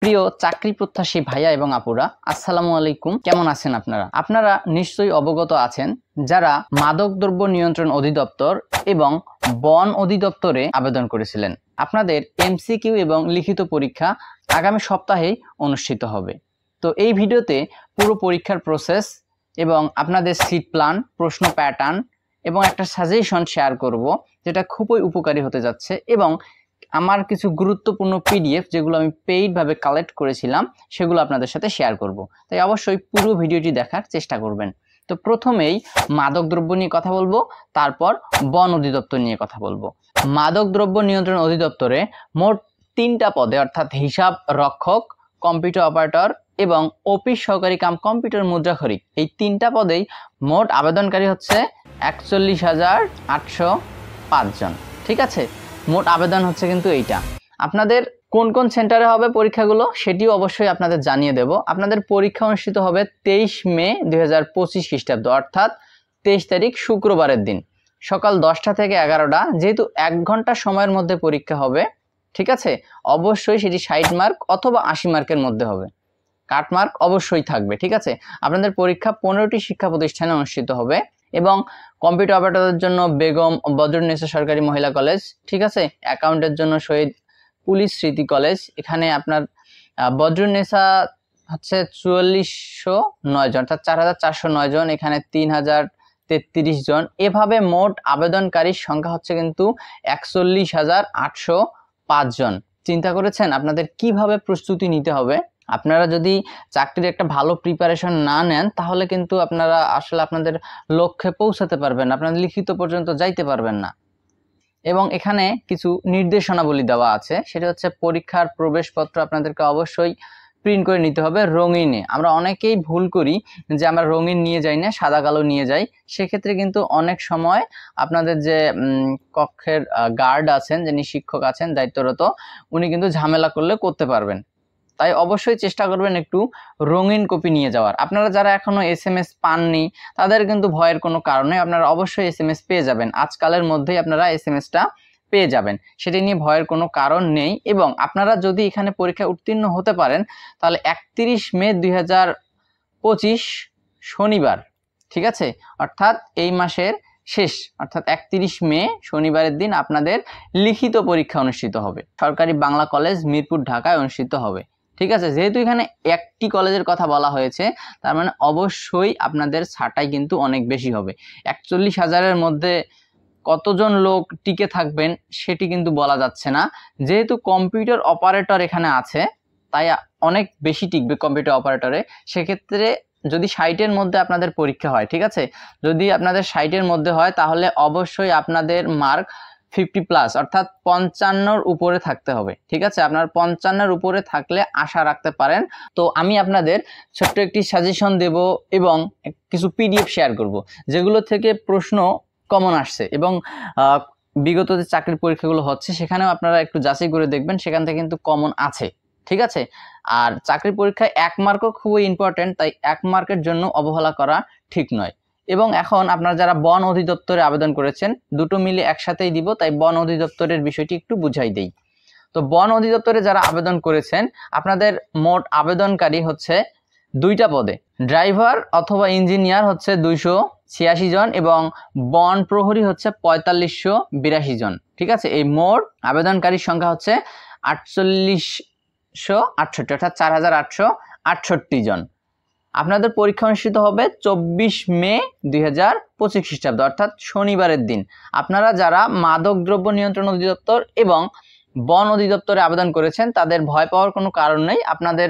প্রিয় চাকরি প্রত্যাশী ভাইয়া এবং আপুরা, আসসালামু আলাইকুম। কেমন আছেন আপনারা? আপনারা নিশ্চয়ই অবগত আছেন যারা মাদকদ্রব্য নিয়ন্ত্রণ অধিদপ্তর এবং বন অধিদপ্তরে আবেদন করেছিলেন। আপনাদের এমসিকিউ এবং লিখিত পরীক্ষা আগামী সপ্তাহেই অনুষ্ঠিত হবে। তো এই ভিডিওতে পুরো পরীক্ষার প্রসেস এবং আপনাদের সিট প্ল্যান, প্রশ্ন প্যাটার্ন এবং একটা সাজেশন শেয়ার করব, যেটা খুবই উপকারী হতে যাচ্ছে। এবং আমার কিছু গুরুত্বপূর্ণ পিডিএফ যেগুলো আমি পেইডভাবে কালেক্ট করেছিলাম সেগুলো আপনাদের সাথে শেয়ার করব। তাই অবশ্যই পুরো ভিডিওটি দেখার চেষ্টা করবেন। তো প্রথমেই মাদকদ্রব্য নিয়ে কথা বলবো, তারপর বন অধিদপ্তর নিয়ে কথা বলবো। মাদকদ্রব্য নিয়ন্ত্রণ অধিদপ্তরে মোট 3টা পদে, অর্থাৎ হিসাব রক্ষক, কম্পিউটার অপারেটর এবং অফিস সহকারী কাম কম্পিউটার মুদ্রাক্ষরিক, এই 3টা পদেই মোট আবেদনকারী হচ্ছে 41,805 জন। ঠিক আছে, মোট আবেদন হচ্ছে কিন্তু এইটা। আপনাদের কোন কোন সেন্টারে হবে পরীক্ষাগুলো সেটিও অবশ্যই আপনাদের জানিয়ে দেব। আপনাদের পরীক্ষা অনুষ্ঠিত হবে 23 মে 2025 খ্রিস্টাব্দ, অর্থাৎ 23 তারিখ শুক্রবারের দিন, সকাল 10টা থেকে 11টা। যেহেতু 1 ঘন্টা সময়ের মধ্যে পরীক্ষা হবে, ঠিক আছে, অবশ্যই সেটি 60 মার্ক অথবা 80 মার্কের মধ্যে হবে। কাট মার্ক অবশ্যই থাকবে। ঠিক আছে, আপনাদের পরীক্ষা 15টি শিক্ষা প্রতিষ্ঠানে অনুষ্ঠিত হবে এবং কম্পিউটার অপারেটরের জন্য বেগম বদরুন্নেসা সরকারি মহিলা কলেজ, ঠিক আছে, অ্যাকাউন্টের জন্য শহীদ পুলিশ স্মৃতি কলেজ, এখানে আপনার বদরুন্নেসা হচ্ছে 4409 জন, অর্থাৎ 4409 জন, এখানে 3033 জন। এভাবে মোট আবেদনকারীর সংখ্যা হচ্ছে কিন্তু 41,805 জন। চিন্তা করেছেন আপনাদের কিভাবে প্রস্তুতি নিতে হবে? আপনারা যদি চাকরির একটা ভালো প্রিপারেশন না নেন তাহলে কিন্তু আপনারা আসলে আপনাদের লক্ষ্যে পৌঁছাতে পারবেন না, আপনাদের লিখিত পর্যন্ত যাইতে পারবেন না। এবং এখানে কিছু নির্দেশনাবলী দেওয়া আছে, সেটা হচ্ছে পরীক্ষার প্রবেশপত্র আপনাদেরকে অবশ্যই প্রিন্ট করে নিতে হবে রঙিনে। আমরা অনেকেই ভুল করি যে আমরা রঙিন নিয়ে যাই না, সাদা কালো নিয়ে যাই। সেক্ষেত্রে কিন্তু অনেক সময় আপনাদের যে কক্ষের গার্ড আছেন, যিনি শিক্ষক আছেন দায়িত্বরত, উনি কিন্তু ঝামেলা করতে পারবেন। তাই অবশ্যই চেষ্টা করবেন একটু রঙিন কপি নিয়ে যাওয়ার। আপনারা যারা এখনো SMS পাননি তাদের কিন্তু ভয়ের কোনো কারণ নেই, আপনারা অবশ্যই SMS পেয়ে যাবেন। আজকালের মধ্যেই আপনারা SMSটা পেয়ে যাবেন, সেটি নিয়ে ভয়ের কোনো কারণ নেই। এবং আপনারা যদি এখানে পরীক্ষায় উত্তীর্ণ হতে পারেন তাহলে 31 মে 2025 শনিবার, ঠিক আছে, অর্থাৎ এই মাসের শেষ, অর্থাৎ 31 মে শনিবারের দিন আপনাদের লিখিত পরীক্ষা অনুষ্ঠিত হবে। সরকারি বাংলা কলেজ, মিরপুর, ঢাকায় অনুষ্ঠিত হবে। ঠিক আছে, যেহেতু এখানে একটি কলেজের কথা বলা হয়েছে, তার মানে অবশ্যই আপনাদের ছাঁটাই কিন্তু অনেক বেশি হবে। 41,000-এর মধ্যে কতজন লোক টিকে থাকবেন সেটি কিন্তু বলা যাচ্ছে না। যেহেতু কম্পিউটার অপারেটর এখানে আছে তাই অনেক বেশি টিকবে কম্পিউটার অপারেটরে। সেক্ষেত্রে যদি 60-এর মধ্যে আপনাদের পরীক্ষা হয়, ঠিক আছে, যদি আপনাদের 60-এর মধ্যে হয় তাহলে অবশ্যই আপনাদের মার্ক 50+, অর্থাৎ 55-র উপরে থাকতে হবে। ঠিক আছে, আপনার 55-র উপরে থাকলে আশা রাখতে পারেন। তো আমি আপনাদের ছোট্ট একটি সাজেশন দেব এবং কিছু PDF শেয়ার করব যেগুলো থেকে প্রশ্ন কমন আসছে এবং বিগত যে চাকরির পরীক্ষাগুলো হচ্ছে সেখানেও আপনারা একটু যাচাই করে দেখবেন, সেখান থেকে কিন্তু কমন আছে। ঠিক আছে, আর চাকরির পরীক্ষায় 1 মার্কও খুবই ইম্পর্টেন্ট, তাই 1 মার্কের জন্য অবহেলা করা ঠিক নয়। এবং এখন আপনারা যারা বন অধিদপ্তরে আবেদন করেছেন, দুটো মিলে একসাথেই দিব, তাই বন অধিদপ্তরের বিষয়টি একটু বুঝাই দেই। তো বন অধিদপ্তরে যারা আবেদন করেছেন আপনাদের মোট আবেদনকারী হচ্ছে 2টা পদে, ড্রাইভার অথবা ইঞ্জিনিয়ার হচ্ছে 286 জন এবং বন প্রহরী হচ্ছে 4582 জন। ঠিক আছে, এই মোট আবেদনকারীর সংখ্যা হচ্ছে 4868, অর্থাৎ 4868 জন। আপনাদের পরীক্ষা অনুষ্ঠিত হবে 24 মে 2025 খ্রিস্টাব্দ, অর্থাৎ শনিবারের দিন। আপনারা যারা মাদকদ্রব্য নিয়ন্ত্রণ অধিদপ্তর এবং বন অধিদপ্তরে আবেদন করেছেন তাদের ভয় পাওয়ার কোনো কারণ নেই। আপনাদের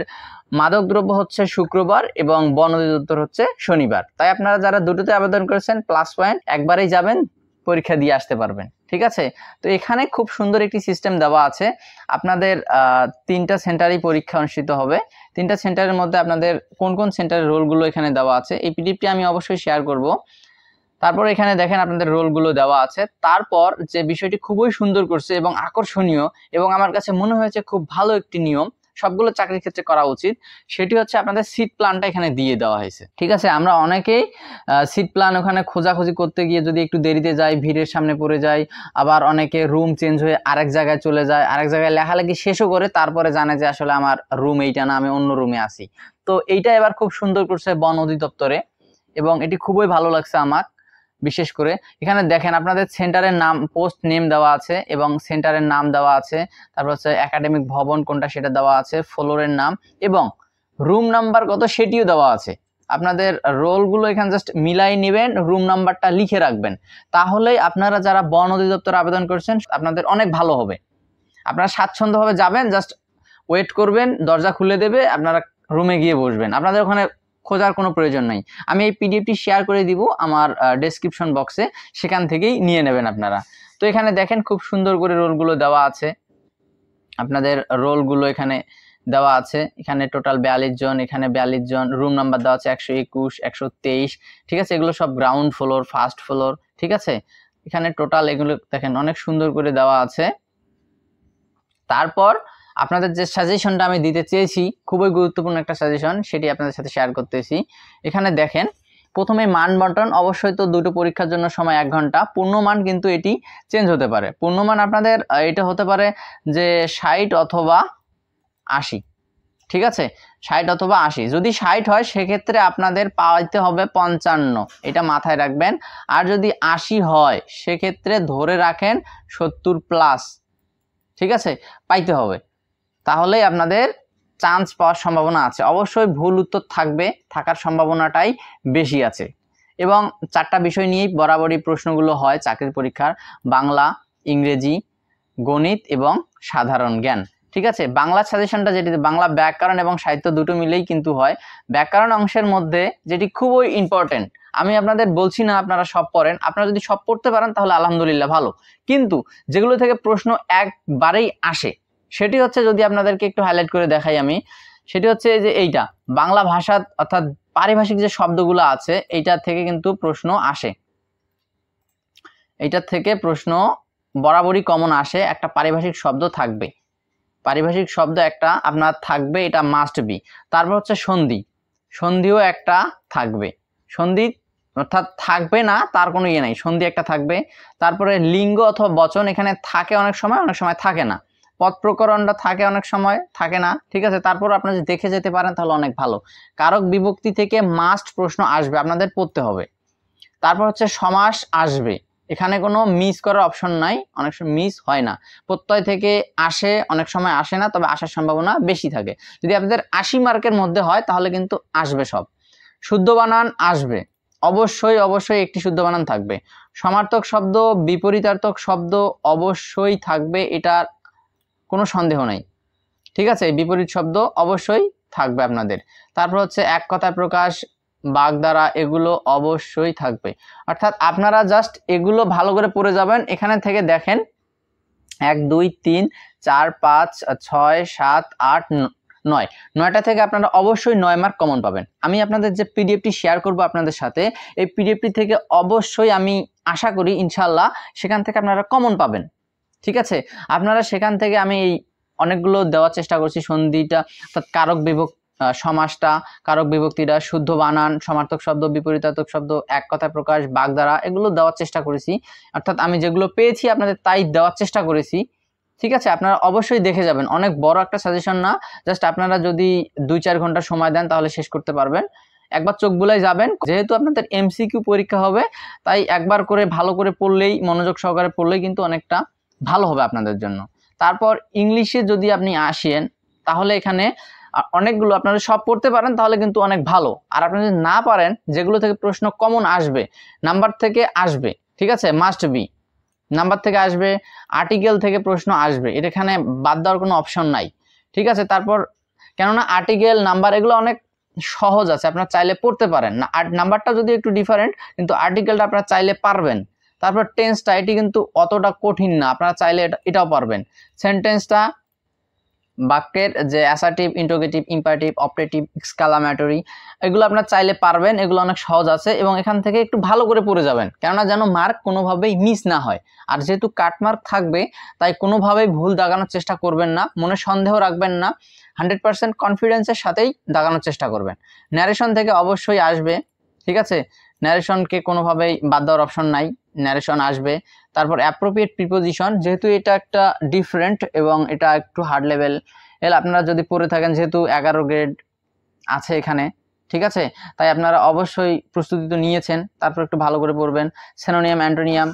মাদকদ্রব্য হচ্ছে শুক্রবার এবং বন অধিদপ্তর হচ্ছে শনিবার। তাই আপনারা যারা দুটোতে আবেদন করেছেন প্লাস পয়েন্ট, একবারেই যাবেন, পরীক্ষা দিয়ে আসতে পারবেন। ঠিক আছে, তো এখানে খুব সুন্দর একটি সিস্টেম দেওয়া আছে। আপনাদের 3টা সেন্টারেই পরীক্ষা অনুষ্ঠিত হবে। 3টা সেন্টারের মধ্যে আপনাদের কোন কোন সেন্টারের রোলগুলো এখানে দেওয়া আছে, এই PDFটি আমি অবশ্যই শেয়ার করব। তারপর এখানে দেখেন আপনাদের রোলগুলো দেওয়া আছে। তারপর যে বিষয়টি খুবই সুন্দর করছে এবং আকর্ষণীয় এবং আমার কাছে মনে হয়েছে খুব ভালো একটি নিয়ম, সবগুলো চাকরির ক্ষেত্রে করা উচিত, সেটি হচ্ছে আপনাদের সিট প্ল্যানটা এখানে দিয়ে দেওয়া হয়েছে। ঠিক আছে, আমরা অনেকেই সিট প্ল্যান ওখানে খোঁজাখুঁজি করতে গিয়ে যদি একটু দেরিতে যাই, ভিড়ের সামনে পড়ে যাই, আবার অনেকে রুম চেঞ্জ হয়ে আরেক জায়গায় চলে যায়, আরেক জায়গায় লেখালেখি শেষও করে তারপরে জানে যে আসলে আমার রুম এইটা না, আমি অন্য রুমে আছি। তো এইটা এবার খুব সুন্দর করছে বন অধিদপ্তরে এবং এটি খুবই ভালো লাগছে আমার। বিশেষ করে এখানে দেখেন আপনাদের সেন্টারের নাম, পোস্ট নেম দেওয়া আছে এবং সেন্টারের নাম দেওয়া আছে, তারপর হচ্ছে একাডেমিক ভবন কোনটা সেটা দেওয়া আছে, ফ্লোরের নাম এবং রুম নাম্বার কত সেটিও দেওয়া আছে। আপনাদের রোলগুলো এখানে জাস্ট মিলাই নেবেন, রুম নাম্বারটা লিখে রাখবেন, তাহলেই আপনারা যারা বন অধিদপ্তরে আবেদন করছেন আপনাদের অনেক ভালো হবে। আপনারা স্বাচ্ছন্দ্যভাবে যাবেন, জাস্ট ওয়েট করবেন, দরজা খুলে দেবে, আপনারা রুমে গিয়ে বসবেন, আপনাদের ওখানে খোঁজার কোনো প্রয়োজন নাই। আমি এই পিডিএফটি শেয়ার করে দিব আমার ডেসক্রিপশন বক্সে, সেখান থেকেই নিয়ে নেবেন আপনারা। তো এখানে দেখেন খুব সুন্দর করে রোলগুলো দেওয়া আছে, আপনাদের রোলগুলো এখানে দেওয়া আছে। এখানে টোটাল 42 জন, এখানে 42 জন, রুম নাম্বার দেওয়া আছে 121, 123। ঠিক আছে, এগুলো সব গ্রাউন্ড ফ্লোর, ফার্স্ট ফ্লোর। ঠিক আছে, এখানে টোটাল এগুলো দেখেন অনেক সুন্দর করে দেওয়া আছে। তারপর আপনাদের যে সাজেশনটা আমি দিতে চেয়েছি, খুবই গুরুত্বপূর্ণ একটা সাজেশন, সেটি আপনাদের সাথে শেয়ার করতেছি। এখানে দেখেন প্রথমে মান বন্টন, অবশ্যই তো দুটো পরীক্ষার জন্য সময় 1 ঘন্টা। পূর্ণমান কিন্তু এটি চেঞ্জ হতে পারে। পূর্ণমান আপনাদের এটা হতে পারে যে 60 অথবা 80। ঠিক আছে, 60 অথবা 80। যদি 60 হয় সেক্ষেত্রে আপনাদের পাইতে হবে 55, এটা মাথায় রাখবেন। আর যদি 80 হয় সেক্ষেত্রে ধরে রাখেন 70+। ঠিক আছে, পাইতে হবে, তাহলেই আপনাদের চান্স পাওয়ার সম্ভাবনা আছে। অবশ্যই ভুল উত্তর থাকবে, থাকার সম্ভাবনাটাই বেশি আছে। এবং 4টা বিষয় নিয়েই বরাবরই প্রশ্নগুলো হয় চাকরির পরীক্ষার: বাংলা, ইংরেজি, গণিত এবং সাধারণ জ্ঞান। ঠিক আছে, বাংলা সাজেশনটা যেটি বাংলা ব্যাকরণ এবং সাহিত্য দুটো মিলেই কিন্তু হয়। ব্যাকরণ অংশের মধ্যে যেটি খুবই ইম্পর্টেন্ট, আমি আপনাদের বলছি না আপনারা সব পড়েন, আপনারা যদি সব পড়তে পারেন তাহলে আলহামদুলিল্লাহ ভালো, কিন্তু যেগুলো থেকে প্রশ্ন একবারেই আসে সেটি হচ্ছে, যদি আপনাদেরকে একটু হাইলাইট করে দেখাই আমি, সেটি হচ্ছে যে এইটা বাংলা ভাষা অর্থাৎ পারিভাষিক যে শব্দগুলো আছে এইটা থেকে কিন্তু প্রশ্ন আসে। এইটার থেকে প্রশ্ন বরাবরই কমন আসে, একটা পারিভাষিক শব্দ থাকবে, পারিভাষিক শব্দ একটা আপনার থাকবে, এটা মাস্ট বি। তারপর হচ্ছে সন্ধি, সন্ধিও একটা থাকবে, সন্ধি অর্থাৎ থাকবে না তার কোনো ইয়ে নাই, সন্ধি একটা থাকবে। তারপরে লিঙ্গ অথবা বচন এখানে থাকে অনেক সময়, অনেক সময় থাকে না। পদ প্রকরণটা থাকে, অনেক সময় থাকে না। ঠিক আছে, তারপর আপনারা যদি দেখে যেতে পারেন তাহলে অনেক ভালো। কারক বিভক্তি থেকে মাস্ট প্রশ্ন আসবে, আপনাদের পড়তে হবে। তারপর হচ্ছে সমাস আসবে, এখানে কোনো মিস করার অপশন নাই, অনেক সময় মিস হয় না। প্রত্যয় থেকে আসে, অনেক সময় আসে না, তবে আসার সম্ভাবনা বেশি থাকে। যদি আপনাদের 80 মার্কের মধ্যে হয় তাহলে কিন্তু আসবে সব। শুদ্ধ বানান আসবে, অবশ্যই অবশ্যই একটি শুদ্ধ বানান থাকবে। সমার্থক শব্দ, বিপরীতার্থক শব্দ অবশ্যই থাকবে, এটার কোনো সন্দেহ নাই। ঠিক আছে, বিপরীত শব্দ অবশ্যই থাকবে আপনাদের। তারপর হচ্ছে এক কথায় প্রকাশ, বাগধারা, এগুলো অবশ্যই থাকবে। অর্থাৎ আপনারা জাস্ট এগুলো ভালো করে পড়ে যাবেন। এখানে থেকে দেখেন 1 2 3 4 5 6 7 8 9, 9টা থেকে আপনারা অবশ্যই 9 মার্ক কমন পাবেন। আমি আপনাদের যে পিডিএফটি শেয়ার করব আপনাদের সাথে, এই পিডিএফটি থেকে অবশ্যই আমি আশা করি ইনশাল্লাহ সেখান থেকে আপনারা কমন পাবেন। ঠিক আছে, আপনারা সেখান থেকে আমি এই অনেকগুলো দেওয়ার চেষ্টা করছি, সন্ধিটা অর্থাৎ কারক বিভক্তি, সমাসটা, কারক বিভক্তিটা, শুদ্ধ বানান, সমার্থক শব্দ, বিপরীতার্থক শব্দ, এক কথায় প্রকাশ, বাগধারা, এগুলো দেওয়ার চেষ্টা করেছি। অর্থাৎ আমি যেগুলো পেয়েছি আপনাদের তাই দেওয়ার চেষ্টা করেছি। ঠিক আছে, আপনারা অবশ্যই দেখে যাবেন, অনেক বড় একটা সাজেশন না, জাস্ট আপনারা যদি 2-4 ঘন্টা সময় দেন তাহলে শেষ করতে পারবেন। একবার চোখ বুলাই যাবেন, যেহেতু আপনাদের এমসিকিউ পরীক্ষা হবে তাই একবার করে ভালো করে পড়লেই, মনোযোগ সহকারে পড়লেই কিন্তু অনেকটা ভালো হবে আপনাদের জন্য। তারপর ইংলিশে যদি আপনি আসেন তাহলে এখানে অনেকগুলো, আপনারা সব পড়তে পারেন তাহলে কিন্তু অনেক ভালো। আর আপনি যদি না পারেন, যেগুলো থেকে প্রশ্ন কমন আসবে, নাম্বার থেকে আসবে, ঠিক আছে, মাস্ট বি নাম্বার থেকে আসবে, আর্টিকেল থেকে প্রশ্ন আসবে, এটা এখানে বাদ দেওয়ার কোনো অপশন নাই। ঠিক আছে, তারপর কেননা আর্টিকেল, নাম্বার এগুলো অনেক সহজ আছে, আপনারা চাইলে পড়তে পারেন না। নাম্বারটা যদি একটু ডিফারেন্ট, কিন্তু আর্টিকেলটা আপনারা চাইলে পারবেন। তারপর টেন্সটা, এটি কিন্তু অতটা কঠিন না, আপনারা চাইলে এটাও পারবেন। সেন্টেন্সটা, বাক্যের যে assertive, interrogative, imperative, operative, exclamatory, এগুলো আপনারা চাইলে পারবেন, এগুলো অনেক সহজ আছে। এবং এখান থেকে একটু ভালো করে পড়ে যাবেন, কেননা যেন মার্ক কোনোভাবেই মিস না হয়। আর যেহেতু কাট মার্ক থাকবে তাই কোনোভাবেই ভুল দাগানোর চেষ্টা করবেন না, মনে সন্দেহ রাখবেন না, 100% কনফিডেন্সের সাথেই দাগানোর চেষ্টা করবেন। ন্যারেশন থেকে অবশ্যই আসবে, ঠিক আছে, ন্যারেশনকে কোনোভাবেই বাদ দেওয়ার অপশন নাই, ন্যারেশন আসবে। তারপর অ্যাপ্রোপ্রিয়েট প্রিপোজিশন, যেহেতু এটা একটা ডিফারেন্ট এবং এটা একটু হার্ড লেভেল, আপনারা যদি পড়ে থাকেন, যেহেতু 11 গ্রেড আছে এখানে, ঠিক আছে, তাই আপনারা অবশ্যই প্রস্তুতি তো নিয়েছেন, তারপর একটু ভালো করে পড়বেন। সিনোনিয়াম অ্যান্টোনিয়াম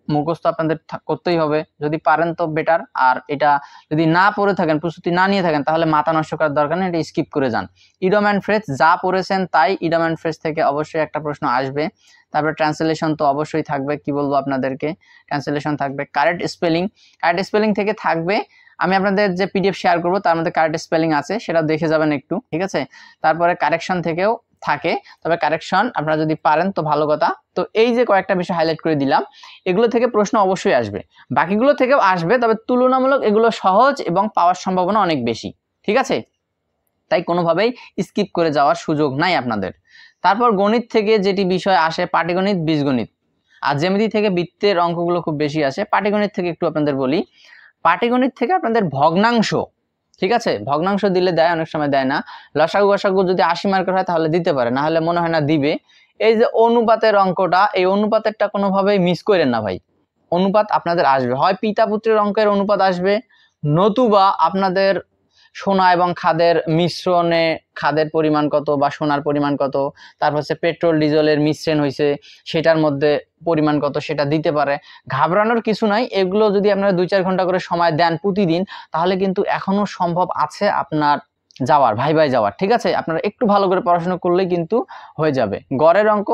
মুখস্থ আপনাদের করতেই হবে, যদি পারেন তো বেটার। আর এটা যদি না পড়ে থাকেন, প্রস্তুতি না নিয়ে থাকেন, তাহলে মাথা নষ্ট করার দরকার নেই, এটা স্কিপ করে যান। ইডম অ্যান্ড ফ্রেজ যা পড়েছেন তাই, ইডম অ্যান্ড ফ্রেজ থেকে অবশ্যই একটা প্রশ্ন আসবে। তারপর ট্রান্সলেশন তো অবশ্যই থাকবে, কি বলবো আপনাদেরকে, ট্রান্সলেশন থাকবে। কারেক্ট স্পেলিং থেকে থাকবে, আমি আপনাদের যে পিডিএফ শেয়ার করবো তার মধ্যে কারেক্ট স্পেলিং আছে, সেটা দেখে যাবেন একটু, ঠিক আছে। তারপরে কারেকশন থেকেও থাকে, তবে কারেকশন আপনারা যদি পারেন তো ভালো কথা। তো এই যে কয়েকটা বিষয় হাইলাইট করে দিলাম, এগুলো থেকে প্রশ্ন অবশ্যই আসবে, বাকিগুলো থেকেও আসবে, তবে তুলনামূলক এগুলো সহজ এবং পাওয়ার সম্ভাবনা অনেক বেশি, ঠিক আছে, তাই কোনোভাবেই স্কিপ করে যাওয়ার সুযোগ নাই আপনাদের। তারপর গণিত থেকে যেটি বিষয় আসে, পাটিগণিত, বীজগণিত, আর জ্যামিতি থেকে বৃত্তের অঙ্কগুলো খুব বেশি আসে। পাটিগণিত থেকে একটু আপনাদের বলি, পাটিগণিত থেকে আপনাদের ভগ্নাংশ, ঠিক আছে, ভগ্নাংশ দিলে দেয়, অনেক সময় দেয় না। লসাগু গসাগু যদি 80 মার্কের হয় তাহলে দিতে পারে, না হলে মনে হয় না দিবে। এই যে অনুপাতের অঙ্কটা, এই অনুপাতেরটা কোনোভাবেই মিস করেন না ভাই, অনুপাত আপনাদের আসবে, হয় পিতা পুত্রের অঙ্কের অনুপাত আসবে, নতুবা আপনাদের সোনা এবং খাদের মিশ্রণে খাদের পরিমাণ কত বা সোনার পরিমাণ কত, তারপর হচ্ছে পেট্রোল ডিজেলের মিশ্রণ হয়েছে সেটার মধ্যে পরিমাণ কত, সেটা দিতে পারে। ঘাবড়ানোর কিছু নাই, এগুলো যদি আপনারা 2-4 ঘন্টা করে সময় দেন প্রতিদিন, তাহলে কিন্তু এখনো সম্ভব আছে আপনার যাওয়ার, ভাই যাওয়ার, ঠিক আছে। আপনারা একটু ভালো করে পড়াশোনা করলেই কিন্তু হয়ে যাবে। গড়ের অঙ্ক,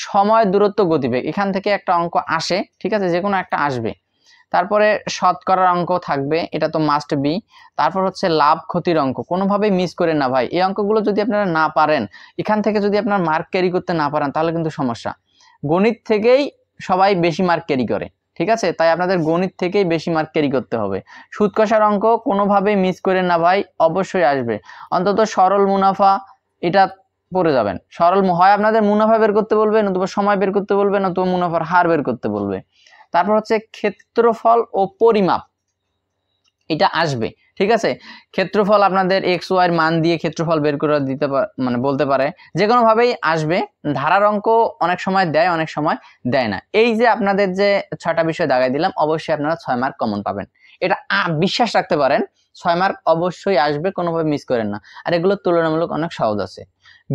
সময়, দূরত্ব, গতিবেগ, এখান থেকে একটা অঙ্ক আসে, ঠিক আছে, যে কোনো একটা আসবে। তারপরে শতকরার অঙ্ক থাকবে, এটা তো মাস্ট বি। তারপর হচ্ছে লাভ ক্ষতির অঙ্ক, কোনোভাবেই মিস করেন না ভাই, এই অঙ্কগুলো যদি আপনারা না পারেন, এখান থেকে যদি আপনার মার্ক ক্যারি করতে না পারেন, তাহলে কিন্তু সমস্যা। গণিত থেকেই সবাই বেশি মার্ক ক্যারি করে, ঠিক আছে, তাই আপনাদের গণিত থেকেই বেশি মার্ক ক্যারি করতে হবে। সুদ কষার অঙ্ক কোনোভাবেই মিস করেন না ভাই, অবশ্যই আসবে। অন্তত সরল মুনাফা, এটা পড়ে যাবেন। সরল হয় আপনাদের মুনাফা বের করতে বলবে, নতুবা সময় বের করতে বলবে, নতুবা মুনাফার হার বের করতে বলবে। তারপর হচ্ছে ক্ষেত্রফল ও পরিমাপ, এটা আসবে, ঠিক আছে। ক্ষেত্রফল আপনাদের এক্স ওয়াই এর মান দিয়ে ক্ষেত্রফল বের করে দিতে মানে বলতে পারে, যে কোনো ভাবেই আসবে। ধারার অঙ্ক অনেক সময় দেয়, অনেক সময় দেয় না। এই যে আপনাদের যে 6টা বিষয় দাগাই দিলাম, অবশ্যই আপনারা 6 মার্ক কমন পাবেন, এটা বিশ্বাস রাখতে পারেন, 6 মার্ক অবশ্যই আসবে, কোনোভাবে মিস করেন না। আর এগুলো তুলনামূলক অনেক সহজ আছে।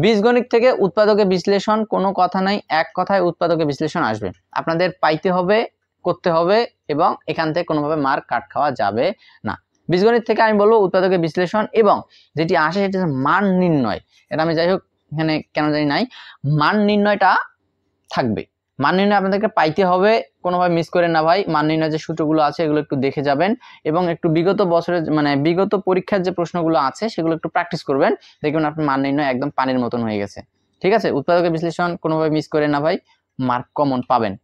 বীজগণিত থেকে উৎপাদকের বিশ্লেষণ, কোনো কথা নাই, এক কথায় উৎপাদকের বিশ্লেষণ আসবে, আপনাদের পাইতে হবে, করতে হবে, এবং এখান থেকে কোনোভাবে মার্ক কাট খাওয়া যাবে না। বীজগণিত থেকে আমি বলবো উৎপাদকের বিশ্লেষণ, এবং যেটি আসে সেটি হচ্ছে মান নির্ণয়, এটা আমি যাই হোক এখানে কেন জানি নাই, মান নির্ণয়টা থাকবে। মান নির্ণয় আপনাদেরকে পাইতে হবে, কোনোভাবে মিস করেন না ভাই। মান নির্ণয় যে সূত্রগুলো আছে এগুলো একটু দেখে যাবেন, এবং একটু বিগত বছরের মানে বিগত পরীক্ষার যে প্রশ্নগুলো আছে সেগুলো একটু প্র্যাকটিস করবেন, দেখবেন আপনার মান নির্ণয় একদম পানির মতন হয়ে গেছে, ঠিক আছে। উৎপাদকের বিশ্লেষণ কোনোভাবে মিস করেন না ভাই, মার্ক কমন পাবেন।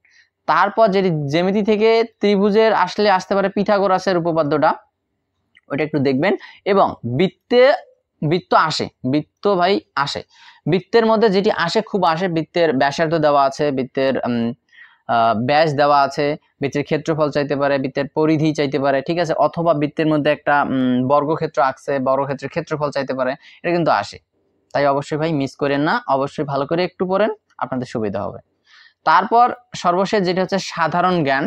তারপর যেটি জ্যামিতি থেকে ত্রিভুজের আসতে পারে পিথাগোরাসের উপপাদ্যটা, ওইটা একটু দেখবেন। এবং বৃত্ত আসে, বৃত্ত ভাই আসে, বৃত্তের মধ্যে যেটি আসে খুব আসে, বৃত্তের ব্যাসার্ধ দেওয়া আছে, বৃত্তের ব্যাস দেওয়া আছে, বৃত্তের ক্ষেত্রফল চাইতে পারে, বৃত্তের পরিধি চাইতে পারে, ঠিক আছে, অথবা বৃত্তের মধ্যে একটা বর্গক্ষেত্র আঁকছে, বর্গক্ষেত্রের ক্ষেত্রফল চাইতে পারে, এটা কিন্তু আসে। তাই অবশ্যই ভাই মিস করেন না, অবশ্যই ভালো করে একটু পড়েন, আপনাদের সুবিধা হবে। তারপর সর্বশেষ যেটা হচ্ছে সাধারণ জ্ঞান।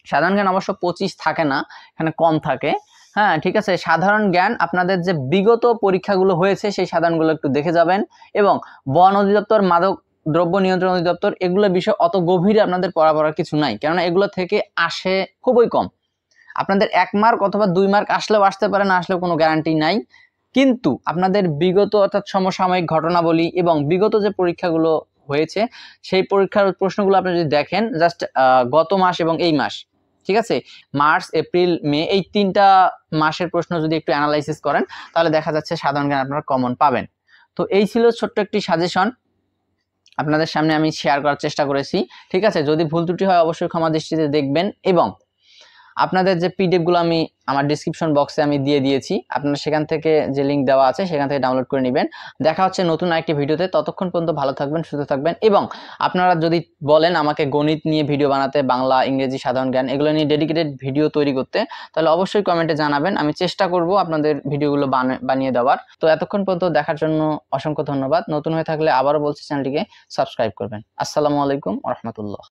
সাধারণ জ্ঞান অবশ্য 25 থাকে না, এখানে কম থাকে, হ্যাঁ, ঠিক আছে। সাধারণ জ্ঞান আপনাদের যে বিগত পরীক্ষাগুলো হয়েছে সেই সাধারণগুলো একটু দেখে যাবেন, এবং বন অধিদপ্তর, মাদক দ্রব্য নিয়ন্ত্রণ অধিদপ্তর, এগুলো বিষয় অত গভীরে আপনাদের পড়ার কিছু নাই, কেননা এগুলো থেকে আসে খুবই কম। আপনাদের 1 মার্ক অথবা 2 মার্ক আসলেও আসতে পারে, না আসলেও কোনো গ্যারান্টি নাই। কিন্তু আপনাদের বিগত অর্থাৎ সমসাময়িক ঘটনাবলী এবং বিগত যে পরীক্ষাগুলো হয়েছে সেই পরীক্ষার প্রশ্নগুলো আপনি যদি দেখেন, জাস্ট গত মাস এবং এই মাস, ঠিক আছে, মার্চ, এপ্রিল, মে, এই 3টা মাসের প্রশ্ন যদি একটু অ্যানালাইসিস করেন, তাহলে দেখা যাচ্ছে সাধারণ জ্ঞান আপনারা কমন পাবেন। তো এই ছিল ছোট্ট একটি সাজেশন, আপনাদের সামনে আমি শেয়ার করার চেষ্টা করেছি, ঠিক আছে। যদি ভুল ত্রুটি হয় অবশ্যই ক্ষমা দৃষ্টিতে দেখবেন, এবং আপনাদের যে পিডিএফগুলো আমি আমার ডিসক্রিপশন বক্সে আমি দিয়ে দিয়েছি, আপনারা সেখান থেকে যে লিঙ্ক দেওয়া আছে সেখান থেকে ডাউনলোড করে নেবেন। দেখা হচ্ছে নতুন আরেকটি ভিডিওতে, ততক্ষণ পর্যন্ত ভালো থাকবেন, সুস্থ থাকবেন। এবং আপনারা যদি বলেন আমাকে গণিত নিয়ে ভিডিও বানাতে, বাংলা, ইংরেজি, সাধারণ জ্ঞান এগুলো নিয়ে ডেডিকেটেড ভিডিও তৈরি করতে, তাহলে অবশ্যই কমেন্টে জানাবেন, আমি চেষ্টা করব আপনাদের ভিডিওগুলো বানিয়ে দেওয়ার। তো এতক্ষণ পর্যন্ত দেখার জন্য অসংখ্য ধন্যবাদ। নতুন হয়ে থাকলে আবারও বলছি চ্যানেলটিকে সাবস্ক্রাইব করবেন। আসসালামু আলাইকুম ওয়া রাহমাতুল্লাহ।